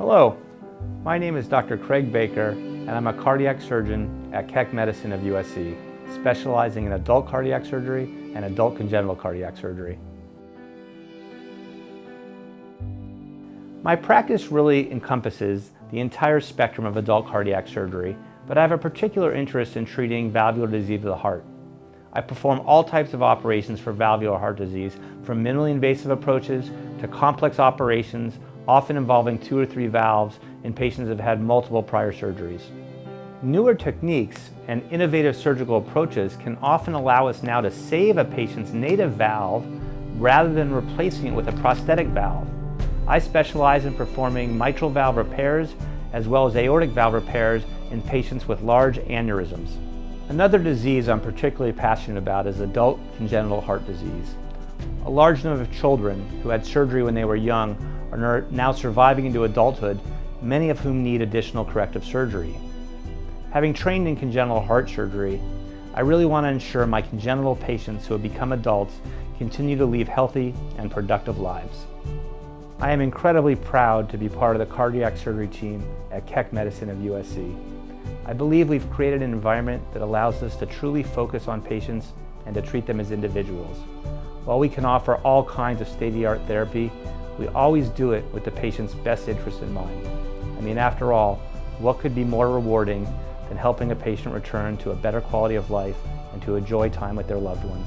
Hello, my name is Dr. Craig Baker, and I'm a cardiac surgeon at Keck Medicine of USC, specializing in adult cardiac surgery and adult congenital cardiac surgery. My practice really encompasses the entire spectrum of adult cardiac surgery, but I have a particular interest in treating valvular disease of the heart. I perform all types of operations for valvular heart disease, from minimally invasive approaches to complex operations, often involving 2 or 3 valves in patients that have had multiple prior surgeries. Newer techniques and innovative surgical approaches can often allow us now to save a patient's native valve rather than replacing it with a prosthetic valve. I specialize in performing mitral valve repairs as well as aortic valve repairs in patients with large aneurysms. Another disease I'm particularly passionate about is adult congenital heart disease. A large number of children who had surgery when they were young are now surviving into adulthood, many of whom need additional corrective surgery. Having trained in congenital heart surgery, I really want to ensure my congenital patients who have become adults continue to lead healthy and productive lives. I am incredibly proud to be part of the cardiac surgery team at Keck Medicine of USC. I believe we've created an environment that allows us to truly focus on patients and to treat them as individuals. While we can offer all kinds of state-of-the-art therapy, we always do it with the patient's best interest in mind. I mean, after all, what could be more rewarding than helping a patient return to a better quality of life and to enjoy time with their loved ones?